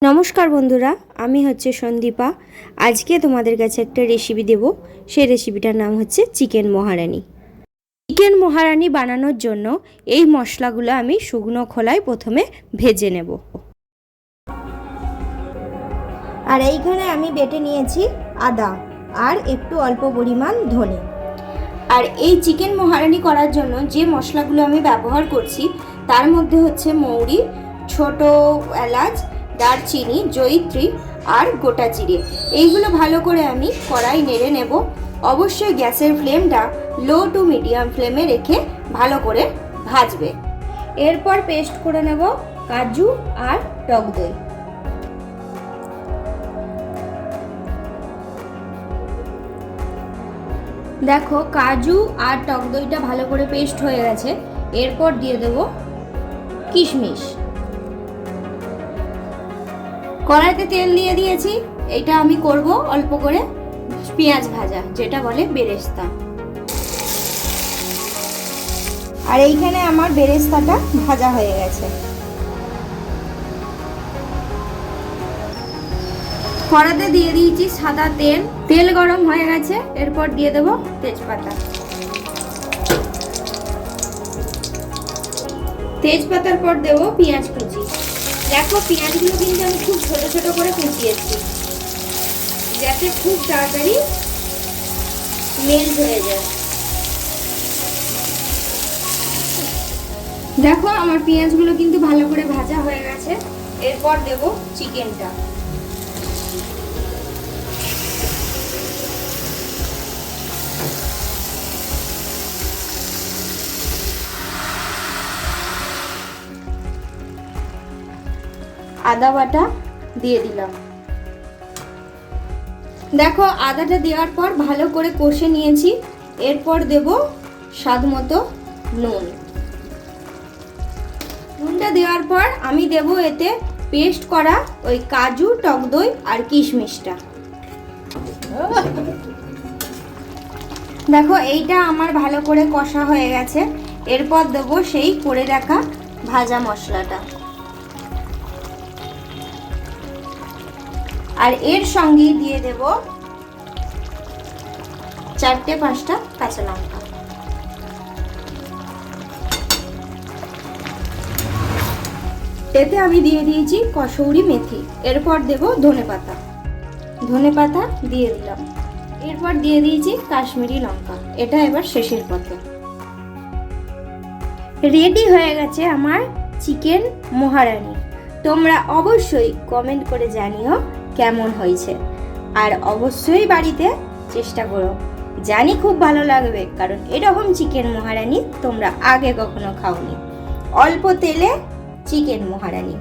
নমস্কার বন্ধুরা, আমি হচ্ছে সন্দীপা। আজকে তোমাদের কাছে একটা রেসিপি দেব। সেই রেসিপিটার নাম হচ্ছে চিকেন মহারানি। চিকেন মহারানি বানানোর জন্য এই মশলাগুলো আমি শুকনো খোলায় প্রথমে ভেজে নেব। আর এইখানে আমি বেটে নিয়েছি আদা আর একটু অল্প পরিমাণ ধনে। আর এই চিকেন মহারানি করার জন্য যে মশলাগুলো আমি ব্যবহার করছি তার মধ্যে হচ্ছে মৌরি, ছোট এলাচ, দারচিনি, জয়িত্রী আর গোটা জিরে। এইগুলো ভালো করে আমি কড়াই নেড়ে নেব। অবশ্যই গ্যাসের ফ্লেমটা লো টু মিডিয়াম ফ্লেমে রেখে ভালো করে ভাজবে। এরপর পেস্ট করে নেব কাজু আর টক দই। দেখো কাজু আর টক দইটা ভালো করে পেস্ট হয়ে গেছে। এরপর দিয়ে দেব কিশমিশ। কড়াইতে তেল দিয়ে দিয়েছি। এটা আমি করব অল্প করে পেঁয়াজ ভাজা, যেটা বলে বেরেস্তা। আর এইখানে আমার বেরেস্তাটা ভাজা হয়ে গেছে। কড়াতে দিয়ে দিয়েছি সাদা তেল। তেল গরম হয়ে গেছে। এরপর দিয়ে দেব তেজপাতা। তেজপাতার পর দেব পেঁয়াজ কুচি। দেখো পেঁয়াজগুলো কিন্তু আমি খুব ছোট ছোট করে কুচিয়েছি, যাতে খুব তাড়াতাড়ি মেল্ট হয়ে যায়। দেখো আমার পেঁয়াজগুলো কিন্তু ভালো করে ভাজা হয়ে গেছে। এরপর দেব চিকেনটা। আদা বাটা দিয়ে দিলাম। দেখো আদাটা দেওয়ার পর ভালো করে কষে নিয়েছি। এরপর দেব স্বাদ মতো নুন। নুনটা দেওয়ার পর আমি দেব এতে পেস্ট করা ওই কাজু, টক দই আর কিশমিশটা। দেখো এইটা আমার ভালো করে কষা হয়ে গেছে। এরপর দেব সেই করে রাখা ভাজা মশলাটা। আর এর সঙ্গে দিয়ে দেব 4-5টা কাঁচা লঙ্কা। এতে আমি দিয়ে দিয়েছি কসৌরি মেথি। এরপর দেব ধনেপাতা। ধনেপাতা দিয়ে দিলাম। এরপর দিয়ে দিয়েছি কাশ্মীরি লঙ্কা। এটা এবার শেষের পথে। রেডি হয়ে গেছে আমার চিকেন মহারানি। তোমরা অবশ্যই কমেন্ট করে জানিও কেমন হয়েছে। আর অবশ্যই বাড়িতে চেষ্টা করো। জানি খুব ভালো লাগবে, কারণ এরকম চিকেন মহারানি তোমরা আগে কখনো খাওনি। অল্প তেলে চিকেন মহারানি।